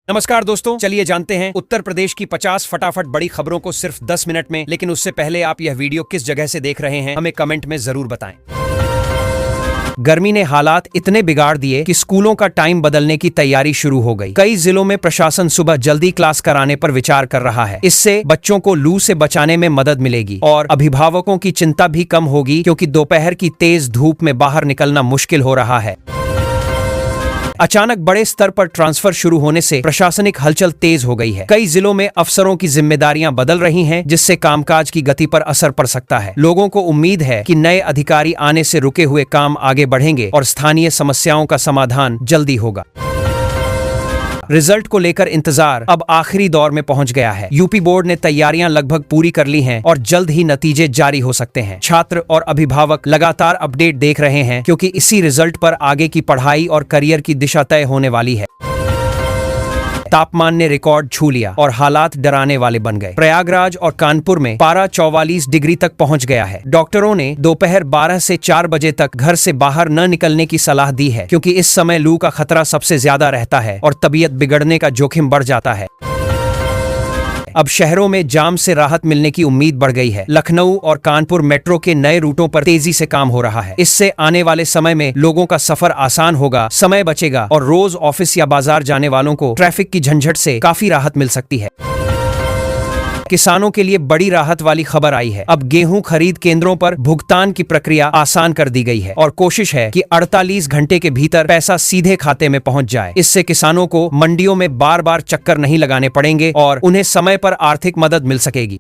नमस्कार दोस्तों, चलिए जानते हैं उत्तर प्रदेश की 50 फटाफट बड़ी खबरों को सिर्फ 10 मिनट में। लेकिन उससे पहले आप यह वीडियो किस जगह से देख रहे हैं हमें कमेंट में जरूर बताएं। गर्मी ने हालात इतने बिगाड़ दिए कि स्कूलों का टाइम बदलने की तैयारी शुरू हो गई। कई जिलों में प्रशासन सुबह जल्दी क्लास कराने पर विचार कर रहा है। इससे बच्चों को लू से बचाने में मदद मिलेगी और अभिभावकों की चिंता भी कम होगी, क्योंकि दोपहर की तेज धूप में बाहर निकलना मुश्किल हो रहा है। अचानक बड़े स्तर पर ट्रांसफर शुरू होने से प्रशासनिक हलचल तेज हो गई है। कई जिलों में अफसरों की जिम्मेदारियां बदल रही हैं, जिससे कामकाज की गति पर असर पड़ सकता है। लोगों को उम्मीद है कि नए अधिकारी आने से रुके हुए काम आगे बढ़ेंगे और स्थानीय समस्याओं का समाधान जल्दी होगा। रिजल्ट को लेकर इंतजार अब आखिरी दौर में पहुंच गया है। यूपी बोर्ड ने तैयारियां लगभग पूरी कर ली हैं और जल्द ही नतीजे जारी हो सकते हैं। छात्र और अभिभावक लगातार अपडेट देख रहे हैं, क्योंकि इसी रिजल्ट पर आगे की पढ़ाई और करियर की दिशा तय होने वाली है। तापमान ने रिकॉर्ड छू लिया और हालात डराने वाले बन गए। प्रयागराज और कानपुर में पारा 44 डिग्री तक पहुंच गया है। डॉक्टरों ने दोपहर 12 से 4 बजे तक घर से बाहर न निकलने की सलाह दी है, क्योंकि इस समय लू का खतरा सबसे ज्यादा रहता है और तबीयत बिगड़ने का जोखिम बढ़ जाता है। अब शहरों में जाम से राहत मिलने की उम्मीद बढ़ गई है। लखनऊ और कानपुर मेट्रो के नए रूटों पर तेजी से काम हो रहा है। इससे आने वाले समय में लोगों का सफर आसान होगा, समय बचेगा और रोज ऑफिस या बाजार जाने वालों को ट्रैफिक की झंझट से काफी राहत मिल सकती है। किसानों के लिए बड़ी राहत वाली खबर आई है। अब गेहूं खरीद केंद्रों पर भुगतान की प्रक्रिया आसान कर दी गई है और कोशिश है कि 48 घंटे के भीतर पैसा सीधे खाते में पहुंच जाए। इससे किसानों को मंडियों में बार बार चक्कर नहीं लगाने पड़ेंगे और उन्हें समय पर आर्थिक मदद मिल सकेगी।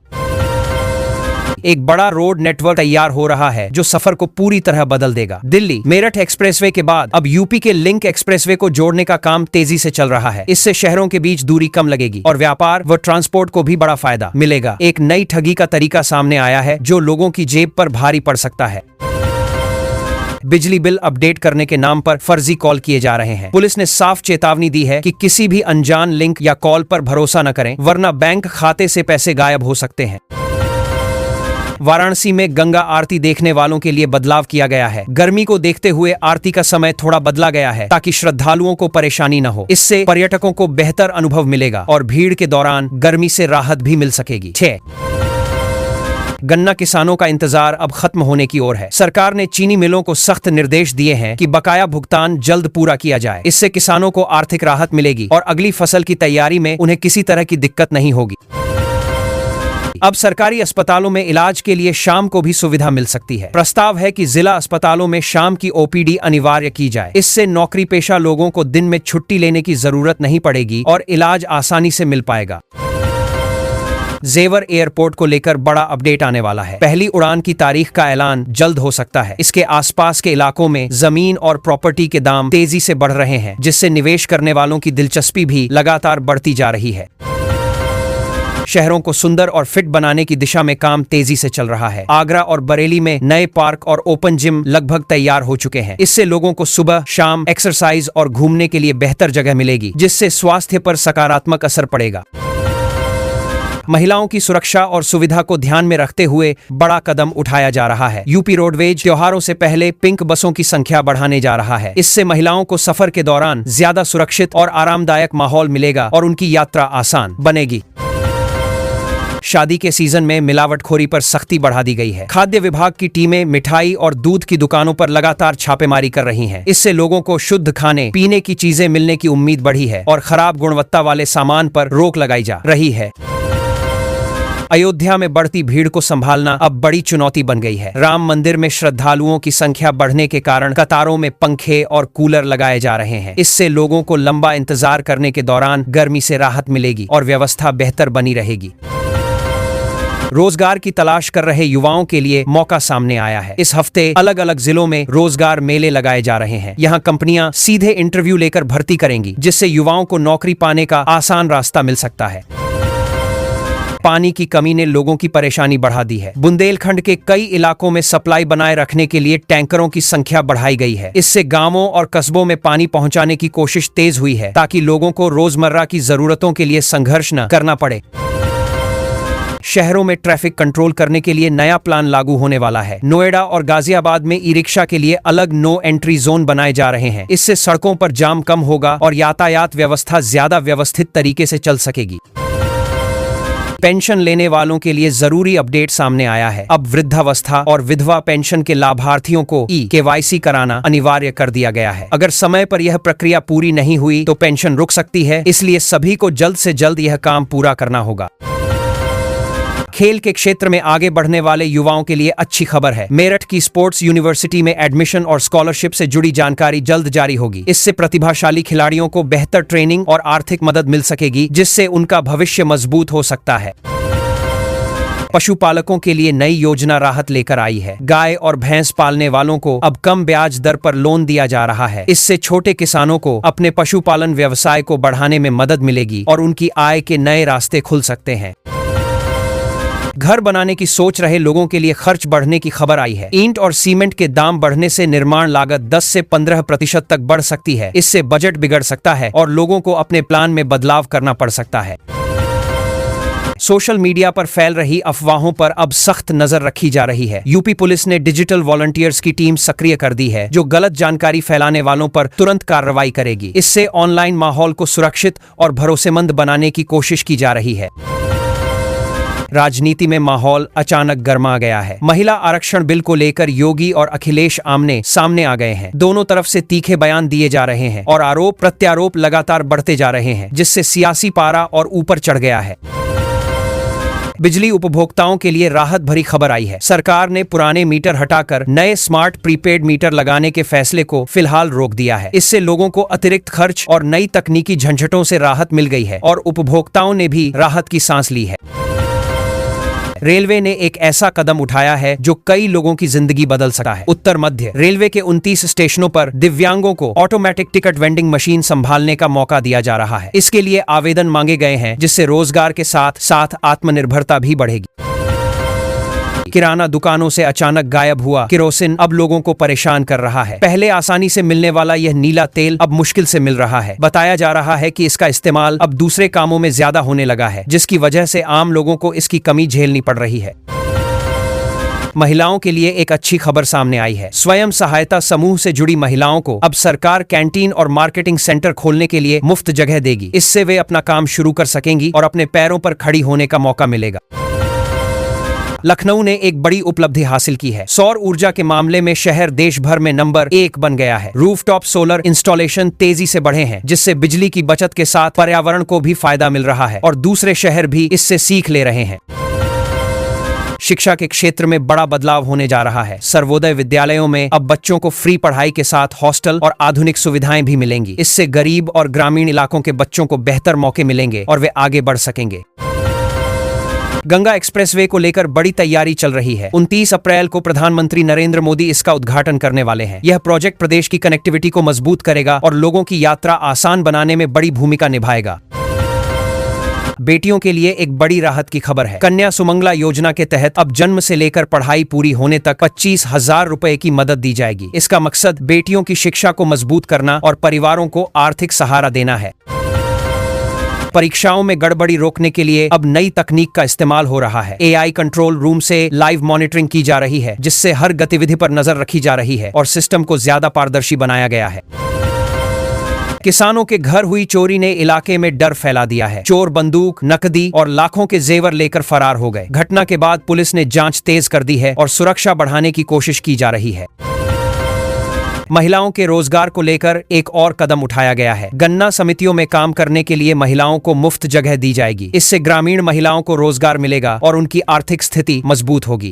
एक बड़ा रोड नेटवर्क तैयार हो रहा है, जो सफर को पूरी तरह बदल देगा। दिल्ली मेरठ एक्सप्रेसवे के बाद अब यूपी के लिंक एक्सप्रेसवे को जोड़ने का काम तेजी से चल रहा है। इससे शहरों के बीच दूरी कम लगेगी और व्यापार व ट्रांसपोर्ट को भी बड़ा फायदा मिलेगा। एक नई ठगी का तरीका सामने आया है, जो लोगों की जेब पर भारी पड़ सकता है। बिजली बिल अपडेट करने के नाम पर फर्जी कॉल किए जा रहे हैं। पुलिस ने साफ चेतावनी दी है कि किसी भी अनजान लिंक या कॉल पर भरोसा न करें, वरना बैंक खाते से पैसे गायब हो सकते हैं। वाराणसी में गंगा आरती देखने वालों के लिए बदलाव किया गया है। गर्मी को देखते हुए आरती का समय थोड़ा बदला गया है, ताकि श्रद्धालुओं को परेशानी न हो। इससे पर्यटकों को बेहतर अनुभव मिलेगा और भीड़ के दौरान गर्मी से राहत भी मिल सकेगी। 6 गन्ना किसानों का इंतजार अब खत्म होने की ओर है। सरकार ने चीनी मिलों को सख्त निर्देश दिए हैं कि बकाया भुगतान जल्द पूरा किया जाए। इससे किसानों को आर्थिक राहत मिलेगी और अगली फसल की तैयारी में उन्हें किसी तरह की दिक्कत नहीं होगी। अब सरकारी अस्पतालों में इलाज के लिए शाम को भी सुविधा मिल सकती है। प्रस्ताव है कि जिला अस्पतालों में शाम की ओपीडी अनिवार्य की जाए। इससे नौकरी पेशा लोगों को दिन में छुट्टी लेने की जरूरत नहीं पड़ेगी और इलाज आसानी से मिल पाएगा। जेवर एयरपोर्ट को लेकर बड़ा अपडेट आने वाला है। पहली उड़ान की तारीख का ऐलान जल्द हो सकता है। इसके आसपास के इलाकों में जमीन और प्रॉपर्टी के दाम तेजी से बढ़ रहे हैं, जिससे निवेश करने वालों की दिलचस्पी भी लगातार बढ़ती जा रही है। शहरों को सुंदर और फिट बनाने की दिशा में काम तेजी से चल रहा है। आगरा और बरेली में नए पार्क और ओपन जिम लगभग तैयार हो चुके हैं। इससे लोगों को सुबह शाम एक्सरसाइज और घूमने के लिए बेहतर जगह मिलेगी, जिससे स्वास्थ्य पर सकारात्मक असर पड़ेगा। महिलाओं की सुरक्षा और सुविधा को ध्यान में रखते हुए बड़ा कदम उठाया जा रहा है। यूपी रोडवेज त्योहारों से पहले पिंक बसों की संख्या बढ़ाने जा रहा है। इससे महिलाओं को सफर के दौरान ज्यादा सुरक्षित और आरामदायक माहौल मिलेगा और उनकी यात्रा आसान बनेगी। शादी के सीजन में मिलावटखोरी पर सख्ती बढ़ा दी गई है। खाद्य विभाग की टीमें मिठाई और दूध की दुकानों पर लगातार छापेमारी कर रही हैं। इससे लोगों को शुद्ध खाने पीने की चीजें मिलने की उम्मीद बढ़ी है और खराब गुणवत्ता वाले सामान पर रोक लगाई जा रही है। अयोध्या में बढ़ती भीड़ को संभालना अब बड़ी चुनौती बन गई है। राम मंदिर में श्रद्धालुओं की संख्या बढ़ने के कारण कतारों में पंखे और कूलर लगाए जा रहे हैं। इससे लोगों को लंबा इंतजार करने के दौरान गर्मी से राहत मिलेगी और व्यवस्था बेहतर बनी रहेगी। रोजगार की तलाश कर रहे युवाओं के लिए मौका सामने आया है। इस हफ्ते अलग अलग जिलों में रोजगार मेले लगाए जा रहे हैं। यहाँ कंपनियां सीधे इंटरव्यू लेकर भर्ती करेंगी, जिससे युवाओं को नौकरी पाने का आसान रास्ता मिल सकता है। पानी की कमी ने लोगों की परेशानी बढ़ा दी है। बुंदेलखंड के कई इलाकों में सप्लाई बनाए रखने के लिए टैंकरों की संख्या बढ़ाई गई है। इससे गांवों और कस्बों में पानी पहुंचाने की कोशिश तेज हुई है, ताकि लोगों को रोजमर्रा की जरूरतों के लिए संघर्ष न करना पड़े। शहरों में ट्रैफिक कंट्रोल करने के लिए नया प्लान लागू होने वाला है। नोएडा और गाजियाबाद में ई रिक्शा के लिए अलग नो एंट्री जोन बनाए जा रहे हैं। इससे सड़कों पर जाम कम होगा और यातायात व्यवस्था ज्यादा व्यवस्थित तरीके से चल सकेगी। पेंशन लेने वालों के लिए जरूरी अपडेट सामने आया है। अब वृद्धावस्था और विधवा पेंशन के लाभार्थियों को KYC कराना अनिवार्य कर दिया गया है। अगर समय पर यह प्रक्रिया पूरी नहीं हुई तो पेंशन रुक सकती है, इसलिए सभी को जल्द से जल्द यह काम पूरा करना होगा। खेल के क्षेत्र में आगे बढ़ने वाले युवाओं के लिए अच्छी खबर है। मेरठ की स्पोर्ट्स यूनिवर्सिटी में एडमिशन और स्कॉलरशिप से जुड़ी जानकारी जल्द जारी होगी। इससे प्रतिभाशाली खिलाड़ियों को बेहतर ट्रेनिंग और आर्थिक मदद मिल सकेगी, जिससे उनका भविष्य मजबूत हो सकता है। पशुपालकों के लिए नई योजना राहत लेकर आई है। गाय और भैंस पालने वालों को अब कम ब्याज दर पर लोन दिया जा रहा है। इससे छोटे किसानों को अपने पशुपालन व्यवसाय को बढ़ाने में मदद मिलेगी और उनकी आय के नए रास्ते खुल सकते हैं। घर बनाने की सोच रहे लोगों के लिए खर्च बढ़ने की खबर आई है। ईंट और सीमेंट के दाम बढ़ने से निर्माण लागत 10 से 15% तक बढ़ सकती है। इससे बजट बिगड़ सकता है और लोगों को अपने प्लान में बदलाव करना पड़ सकता है। सोशल मीडिया पर फैल रही अफवाहों पर अब सख्त नजर रखी जा रही है। यूपी पुलिस ने डिजिटल वॉलंटियर्स की टीम सक्रिय कर दी है, जो गलत जानकारी फैलाने वालों पर तुरंत कार्रवाई करेगी। इससे ऑनलाइन माहौल को सुरक्षित और भरोसेमंद बनाने की कोशिश की जा रही है। राजनीति में माहौल अचानक गर्मा गया है। महिला आरक्षण बिल को लेकर योगी और अखिलेश आमने सामने आ गए हैं। दोनों तरफ से तीखे बयान दिए जा रहे हैं और आरोप प्रत्यारोप लगातार बढ़ते जा रहे हैं, जिससे सियासी पारा और ऊपर चढ़ गया है। बिजली उपभोक्ताओं के लिए राहत भरी खबर आई है। सरकार ने पुराने मीटर हटाकर नए स्मार्ट प्रीपेड मीटर लगाने के फैसले को फिलहाल रोक दिया है। इससे लोगों को अतिरिक्त खर्च और नई तकनीकी झंझटों से राहत मिल गई है और उपभोक्ताओं ने भी राहत की सांस ली है। रेलवे ने एक ऐसा कदम उठाया है जो कई लोगों की जिंदगी बदल सकता है। उत्तर मध्य रेलवे के 29 स्टेशनों पर दिव्यांगों को ऑटोमेटिक टिकट वेंडिंग मशीन संभालने का मौका दिया जा रहा है। इसके लिए आवेदन मांगे गए हैं, जिससे रोजगार के साथ साथ आत्मनिर्भरता भी बढ़ेगी। किराना दुकानों से अचानक गायब हुआ केरोसिन अब लोगों को परेशान कर रहा है। पहले आसानी से मिलने वाला यह नीला तेल अब मुश्किल से मिल रहा है। बताया जा रहा है कि इसका इस्तेमाल अब दूसरे कामों में ज्यादा होने लगा है, जिसकी वजह से आम लोगों को इसकी कमी झेलनी पड़ रही है। महिलाओं के लिए एक अच्छी खबर सामने आई है। स्वयं सहायता समूह से जुड़ी महिलाओं को अब सरकार कैंटीन और मार्केटिंग सेंटर खोलने के लिए मुफ्त जगह देगी। इससे वे अपना काम शुरू कर सकेंगी और अपने पैरों पर खड़ी होने का मौका मिलेगा। लखनऊ ने एक बड़ी उपलब्धि हासिल की है। सौर ऊर्जा के मामले में शहर देश भर में नंबर 1 बन गया है। रूफटॉप सोलर इंस्टॉलेशन तेजी से बढ़े हैं, जिससे बिजली की बचत के साथ पर्यावरण को भी फायदा मिल रहा है और दूसरे शहर भी इससे सीख ले रहे हैं। शिक्षा के क्षेत्र में बड़ा बदलाव होने जा रहा है। सर्वोदय विद्यालयों में अब बच्चों को फ्री पढ़ाई के साथ हॉस्टल और आधुनिक सुविधाएं भी मिलेंगी। इससे गरीब और ग्रामीण इलाकों के बच्चों को बेहतर मौके मिलेंगे और वे आगे बढ़ सकेंगे। गंगा एक्सप्रेसवे को लेकर बड़ी तैयारी चल रही है। 29 अप्रैल को प्रधानमंत्री नरेंद्र मोदी इसका उद्घाटन करने वाले हैं। यह प्रोजेक्ट प्रदेश की कनेक्टिविटी को मजबूत करेगा और लोगों की यात्रा आसान बनाने में बड़ी भूमिका निभाएगा। बेटियों के लिए एक बड़ी राहत की खबर है। कन्या सुमंगला योजना के तहत अब जन्म से लेकर पढ़ाई पूरी होने तक 25,000 रुपए की मदद दी जाएगी। इसका मकसद बेटियों की शिक्षा को मजबूत करना और परिवारों को आर्थिक सहारा देना है। परीक्षाओं में गड़बड़ी रोकने के लिए अब नई तकनीक का इस्तेमाल हो रहा है। AI कंट्रोल रूम से लाइव मॉनिटरिंग की जा रही है, जिससे हर गतिविधि पर नजर रखी जा रही है और सिस्टम को ज्यादा पारदर्शी बनाया गया है। किसानों के घर हुई चोरी ने इलाके में डर फैला दिया है। चोर बंदूक, नकदी और लाखों के जेवर लेकर फरार हो गए। घटना के बाद पुलिस ने जांच तेज कर दी है और सुरक्षा बढ़ाने की कोशिश की जा रही है। महिलाओं के रोजगार को लेकर एक और कदम उठाया गया है। गन्ना समितियों में काम करने के लिए महिलाओं को मुफ्त जगह दी जाएगी। इससे ग्रामीण महिलाओं को रोजगार मिलेगा और उनकी आर्थिक स्थिति मजबूत होगी।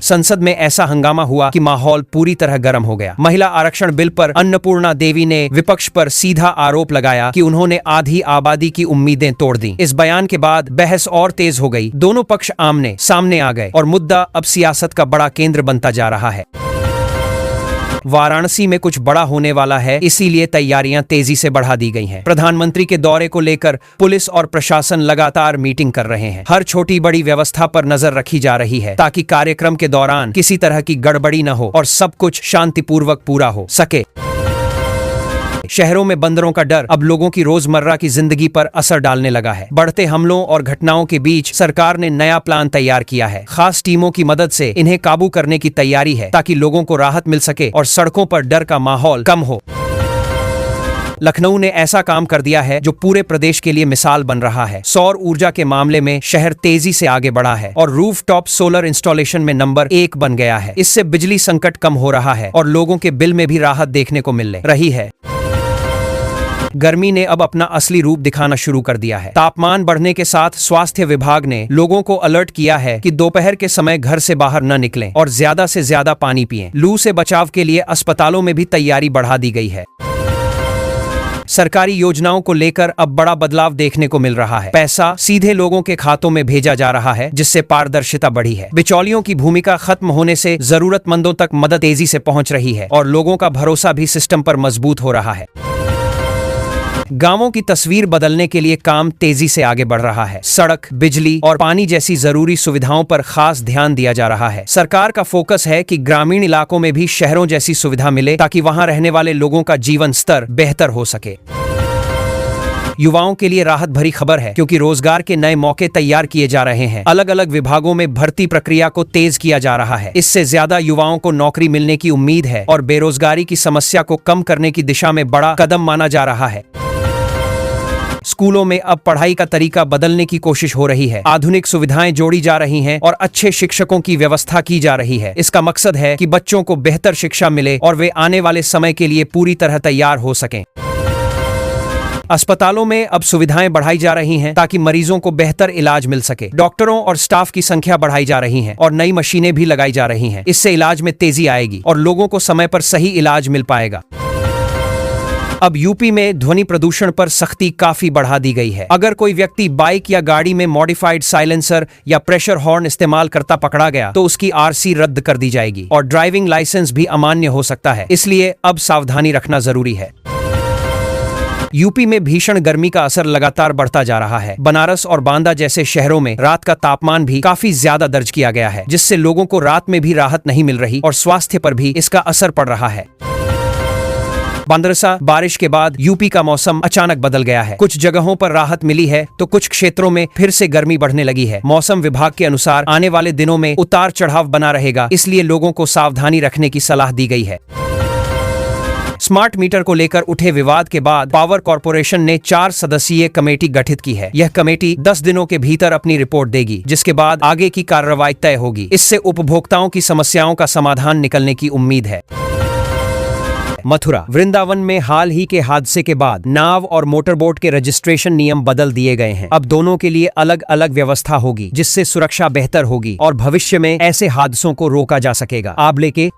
संसद में ऐसा हंगामा हुआ कि माहौल पूरी तरह गर्म हो गया। महिला आरक्षण बिल पर अन्नपूर्णा देवी ने विपक्ष पर सीधा आरोप लगाया कि उन्होंने आधी आबादी की उम्मीदें तोड़ दी। इस बयान के बाद बहस और तेज हो गई। दोनों पक्ष आमने सामने आ गए और मुद्दा अब सियासत का बड़ा केंद्र बनता जा रहा है। वाराणसी में कुछ बड़ा होने वाला है, इसीलिए तैयारियां तेजी से बढ़ा दी गई हैं। प्रधानमंत्री के दौरे को लेकर पुलिस और प्रशासन लगातार मीटिंग कर रहे हैं। हर छोटी बड़ी व्यवस्था पर नजर रखी जा रही है, ताकि कार्यक्रम के दौरान किसी तरह की गड़बड़ी न हो और सब कुछ शांतिपूर्वक पूरा हो सके। शहरों में बंदरों का डर अब लोगों की रोजमर्रा की जिंदगी पर असर डालने लगा है। बढ़ते हमलों और घटनाओं के बीच सरकार ने नया प्लान तैयार किया है। खास टीमों की मदद से इन्हें काबू करने की तैयारी है ताकि लोगों को राहत मिल सके और सड़कों पर डर का माहौल कम हो। लखनऊ ने ऐसा काम कर दिया है जो पूरे प्रदेश के लिए मिसाल बन रहा है। सौर ऊर्जा के मामले में शहर तेजी से आगे बढ़ा है और रूफटॉप सोलर इंस्टॉलेशन में नंबर 1 बन गया है। इससे बिजली संकट कम हो रहा है और लोगों के बिल में भी राहत देखने को मिल रही है। गर्मी ने अब अपना असली रूप दिखाना शुरू कर दिया है। तापमान बढ़ने के साथ स्वास्थ्य विभाग ने लोगों को अलर्ट किया है कि दोपहर के समय घर से बाहर न निकलें और ज्यादा से ज्यादा पानी पिएं। लू से बचाव के लिए अस्पतालों में भी तैयारी बढ़ा दी गई है। सरकारी योजनाओं को लेकर अब बड़ा बदलाव देखने को मिल रहा है। पैसा सीधे लोगों के खातों में भेजा जा रहा है, जिससे पारदर्शिता बढ़ी है। बिचौलियों की भूमिका खत्म होने से जरूरतमंदों तक मदद तेजी से पहुंच रही है और लोगों का भरोसा भी सिस्टम पर मजबूत हो रहा है। गांवों की तस्वीर बदलने के लिए काम तेजी से आगे बढ़ रहा है। सड़क, बिजली और पानी जैसी जरूरी सुविधाओं पर खास ध्यान दिया जा रहा है। सरकार का फोकस है कि ग्रामीण इलाकों में भी शहरों जैसी सुविधा मिले ताकि वहां रहने वाले लोगों का जीवन स्तर बेहतर हो सके। युवाओं के लिए राहत भरी खबर है क्योंकि रोजगार के नए मौके तैयार किए जा रहे हैं। अलग अलग विभागों में भर्ती प्रक्रिया को तेज किया जा रहा है। इससे ज्यादा युवाओं को नौकरी मिलने की उम्मीद है और बेरोजगारी की समस्या को कम करने की दिशा में बड़ा कदम माना जा रहा है। स्कूलों में अब पढ़ाई का तरीका बदलने की कोशिश हो रही है। आधुनिक सुविधाएं जोड़ी जा रही हैं और अच्छे शिक्षकों की व्यवस्था की जा रही है। इसका मकसद है कि बच्चों को बेहतर शिक्षा मिले और वे आने वाले समय के लिए पूरी तरह तैयार हो सकें। अस्पतालों में अब सुविधाएं बढ़ाई जा रही हैं ताकि मरीजों को बेहतर इलाज मिल सके। डॉक्टरों और स्टाफ की संख्या बढ़ाई जा रही है और नई मशीनें भी लगाई जा रही हैं। इससे इलाज में तेजी आएगी और लोगों को समय पर सही इलाज मिल पाएगा। अब यूपी में ध्वनि प्रदूषण पर सख्ती काफी बढ़ा दी गई है। अगर कोई व्यक्ति बाइक या गाड़ी में मॉडिफाइड साइलेंसर या प्रेशर हॉर्न इस्तेमाल करता पकड़ा गया तो उसकी आरसी रद्द कर दी जाएगी और ड्राइविंग लाइसेंस भी अमान्य हो सकता है। इसलिए अब सावधानी रखना जरूरी है। यूपी में भीषण गर्मी का असर लगातार बढ़ता जा रहा है। बनारस और बांदा जैसे शहरों में रात का तापमान भी काफी ज्यादा दर्ज किया गया है, जिससे लोगों को रात में भी राहत नहीं मिल रही और स्वास्थ्य पर भी इसका असर पड़ रहा है। बांदरसा बारिश के बाद यूपी का मौसम अचानक बदल गया है। कुछ जगहों पर राहत मिली है तो कुछ क्षेत्रों में फिर से गर्मी बढ़ने लगी है। मौसम विभाग के अनुसार आने वाले दिनों में उतार चढ़ाव बना रहेगा, इसलिए लोगों को सावधानी रखने की सलाह दी गई है। स्मार्ट मीटर को लेकर उठे विवाद के बाद पावर कॉर्पोरेशन ने 4 सदस्यीय कमेटी गठित की है। यह कमेटी 10 दिनों के भीतर अपनी रिपोर्ट देगी, जिसके बाद आगे की कार्रवाई तय होगी। इससे उपभोक्ताओं की समस्याओं का समाधान निकलने की उम्मीद है। मथुरा वृंदावन में हाल ही के हादसे के बाद नाव और मोटरबोट के रजिस्ट्रेशन नियम बदल दिए गए हैं। अब दोनों के लिए अलग अलग व्यवस्था होगी, जिससे सुरक्षा बेहतर होगी और भविष्य में ऐसे हादसों को रोका जा सकेगा। आबले के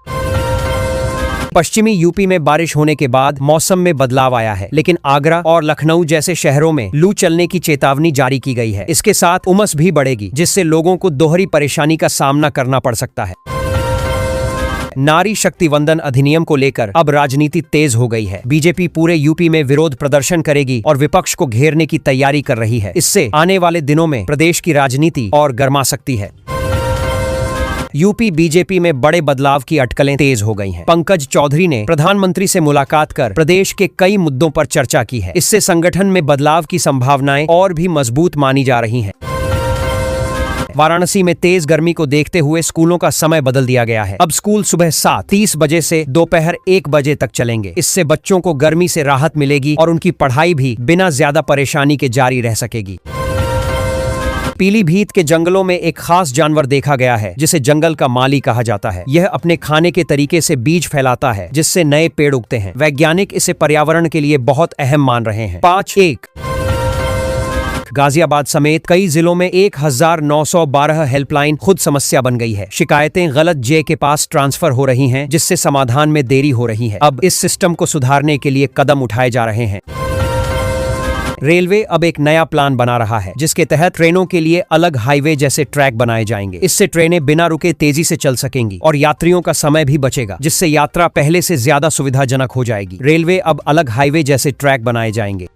पश्चिमी यूपी में बारिश होने के बाद मौसम में बदलाव आया है, लेकिन आगरा और लखनऊ जैसे शहरों में लू चलने की चेतावनी जारी की गई है। इसके साथ उमस भी बढ़ेगी, जिससे लोगों को दोहरी परेशानी का सामना करना पड़ सकता है। नारी शक्ति वंदन अधिनियम को लेकर अब राजनीति तेज हो गई है। बीजेपी पूरे यूपी में विरोध प्रदर्शन करेगी और विपक्ष को घेरने की तैयारी कर रही है। इससे आने वाले दिनों में प्रदेश की राजनीति और गर्मा सकती है। यूपी बीजेपी में बड़े बदलाव की अटकलें तेज हो गई हैं। पंकज चौधरी ने प्रधानमंत्री से मुलाकात कर प्रदेश के कई मुद्दों पर चर्चा की है। इससे संगठन में बदलाव की संभावनाएं और भी मजबूत मानी जा रही हैं। वाराणसी में तेज गर्मी को देखते हुए स्कूलों का समय बदल दिया गया है। अब स्कूल सुबह 7:30 बजे से दोपहर 1 बजे तक चलेंगे। इससे बच्चों को गर्मी से राहत मिलेगी और उनकी पढ़ाई भी बिना ज्यादा परेशानी के जारी रह सकेगी। पीलीभीत के जंगलों में एक खास जानवर देखा गया है, जिसे जंगल का माली कहा जाता है। यह अपने खाने के तरीके से बीज फैलाता है, जिससे नए पेड़ उगते हैं। वैज्ञानिक इसे पर्यावरण के लिए बहुत अहम मान रहे हैं। 5-1 गाजियाबाद समेत कई जिलों में 1912 हेल्पलाइन खुद समस्या बन गई है। शिकायतें गलत जे के पास ट्रांसफर हो रही हैं, जिससे समाधान में देरी हो रही है। अब इस सिस्टम को सुधारने के लिए कदम उठाए जा रहे हैं। रेलवे अब एक नया प्लान बना रहा है, जिसके तहत ट्रेनों के लिए अलग हाईवे जैसे ट्रैक बनाए जाएंगे। इससे ट्रेनें बिना रुके तेजी से चल सकेंगी और यात्रियों का समय भी बचेगा, जिससे यात्रा पहले से ज्यादा सुविधाजनक हो जाएगी। रेलवे अब अलग हाईवे जैसे ट्रैक बनाए जाएंगे।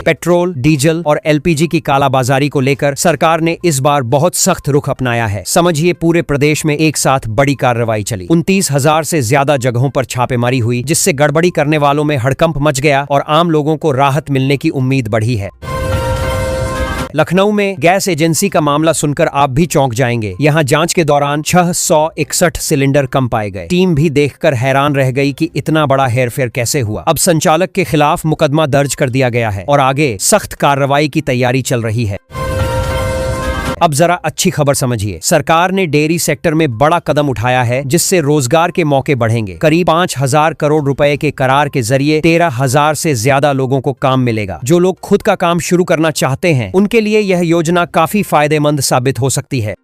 पेट्रोल, डीजल और एलपीजी की कालाबाजारी को लेकर सरकार ने इस बार बहुत सख्त रुख अपनाया है। समझिए पूरे प्रदेश में एक साथ बड़ी कार्रवाई चली। 29,000 से ज्यादा जगहों पर छापेमारी हुई, जिससे गड़बड़ी करने वालों में हड़कंप मच गया और आम लोगों को राहत मिलने की उम्मीद बढ़ी है। लखनऊ में गैस एजेंसी का मामला सुनकर आप भी चौंक जाएंगे। यहां जांच के दौरान 661 सिलेंडर कम पाए गए। टीम भी देखकर हैरान रह गई कि इतना बड़ा हेरफेर कैसे हुआ। अब संचालक के खिलाफ मुकदमा दर्ज कर दिया गया है और आगे सख्त कार्रवाई की तैयारी चल रही है। अब जरा अच्छी खबर समझिए। सरकार ने डेयरी सेक्टर में बड़ा कदम उठाया है, जिससे रोजगार के मौके बढ़ेंगे। करीब 5,000 करोड़ रुपए के करार के जरिए 13,000 से ज्यादा लोगों को काम मिलेगा। जो लोग खुद का काम शुरू करना चाहते हैं, उनके लिए यह योजना काफी फायदेमंद साबित हो सकती है।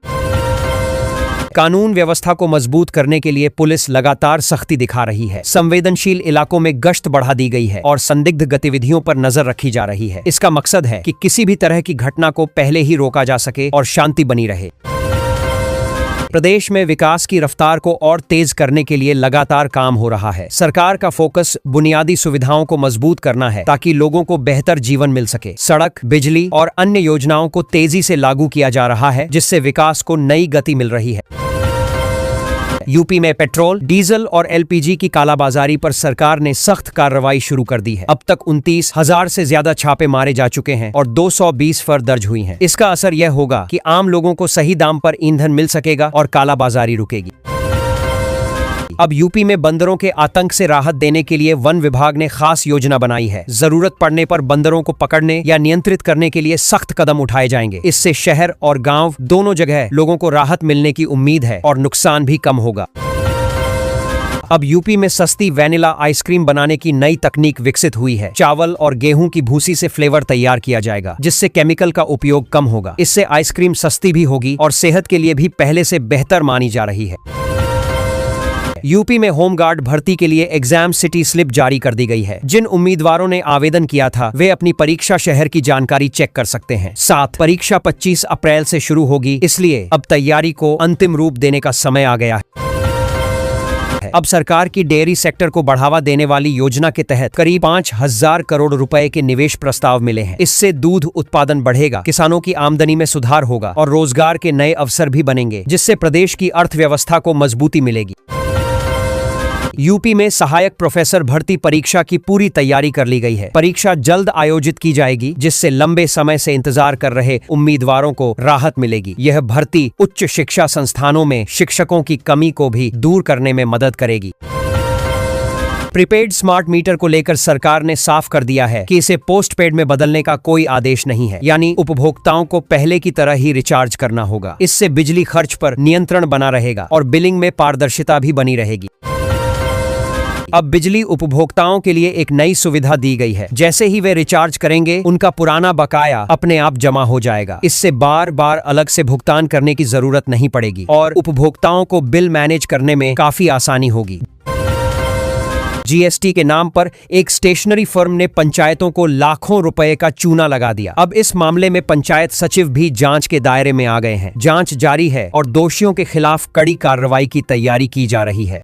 कानून व्यवस्था को मजबूत करने के लिए पुलिस लगातार सख्ती दिखा रही है। संवेदनशील इलाकों में गश्त बढ़ा दी गई है और संदिग्ध गतिविधियों पर नजर रखी जा रही है। इसका मकसद है कि किसी भी तरह की घटना को पहले ही रोका जा सके और शांति बनी रहे। प्रदेश में विकास की रफ्तार को और तेज करने के लिए लगातार काम हो रहा है। सरकार का फोकस बुनियादी सुविधाओं को मजबूत करना है, ताकि लोगों को बेहतर जीवन मिल सके। सड़क, बिजली और अन्य योजनाओं को तेजी से लागू किया जा रहा है, जिससे विकास को नई गति मिल रही है। यूपी में पेट्रोल, डीजल और एलपीजी की कालाबाजारी पर सरकार ने सख्त कार्रवाई शुरू कर दी है। अब तक 29,000 से ज्यादा छापे मारे जा चुके हैं और 220 फर दर्ज हुई हैं। इसका असर यह होगा कि आम लोगों को सही दाम पर ईंधन मिल सकेगा और कालाबाजारी रुकेगी। अब यूपी में बंदरों के आतंक से राहत देने के लिए वन विभाग ने खास योजना बनाई है। जरूरत पड़ने पर बंदरों को पकड़ने या नियंत्रित करने के लिए सख्त कदम उठाए जाएंगे। इससे शहर और गांव दोनों जगह लोगों को राहत मिलने की उम्मीद है और नुकसान भी कम होगा। अब यूपी में सस्ती वैनिला आइसक्रीम बनाने की नई तकनीक विकसित हुई है। चावल और गेहूं की भूसी से फ्लेवर तैयार किया जाएगा, जिससे केमिकल का उपयोग कम होगा। इससे आइसक्रीम सस्ती भी होगी और सेहत के लिए भी पहले से बेहतर मानी जा रही है। यूपी में होमगार्ड भर्ती के लिए एग्जाम सिटी स्लिप जारी कर दी गई है। जिन उम्मीदवारों ने आवेदन किया था, वे अपनी परीक्षा शहर की जानकारी चेक कर सकते हैं। साथ परीक्षा 25 अप्रैल से शुरू होगी, इसलिए अब तैयारी को अंतिम रूप देने का समय आ गया है। अब सरकार की डेयरी सेक्टर को बढ़ावा देने वाली योजना के तहत करीब 5,000 करोड़ रुपए के निवेश प्रस्ताव मिले हैं। इससे दूध उत्पादन बढ़ेगा, किसानों की आमदनी में सुधार होगा और रोजगार के नए अवसर भी बनेंगे, जिससे प्रदेश की अर्थव्यवस्था को मजबूती मिलेगी। यूपी में सहायक प्रोफेसर भर्ती परीक्षा की पूरी तैयारी कर ली गई है। परीक्षा जल्द आयोजित की जाएगी, जिससे लंबे समय से इंतजार कर रहे उम्मीदवारों को राहत मिलेगी। यह भर्ती उच्च शिक्षा संस्थानों में शिक्षकों की कमी को भी दूर करने में मदद करेगी। प्रीपेड स्मार्ट मीटर को लेकर सरकार ने साफ कर दिया है कि इसे पोस्टपेड में बदलने का कोई आदेश नहीं है, यानी उपभोक्ताओं को पहले की तरह ही रिचार्ज करना होगा। इससे बिजली खर्च पर नियंत्रण बना रहेगा और बिलिंग में पारदर्शिता भी बनी रहेगी। अब बिजली उपभोक्ताओं के लिए एक नई सुविधा दी गई है। जैसे ही वे रिचार्ज करेंगे, उनका पुराना बकाया अपने आप जमा हो जाएगा। इससे बार बार अलग से भुगतान करने की जरूरत नहीं पड़ेगी और उपभोक्ताओं को बिल मैनेज करने में काफी आसानी होगी। जीएसटी के नाम पर एक स्टेशनरी फर्म ने पंचायतों को लाखों रुपए का चूना लगा दिया। अब इस मामले में पंचायत सचिव भी जांच के दायरे में आ गए हैं। जांच जारी है और दोषियों के खिलाफ कड़ी कार्रवाई की तैयारी की जा रही है।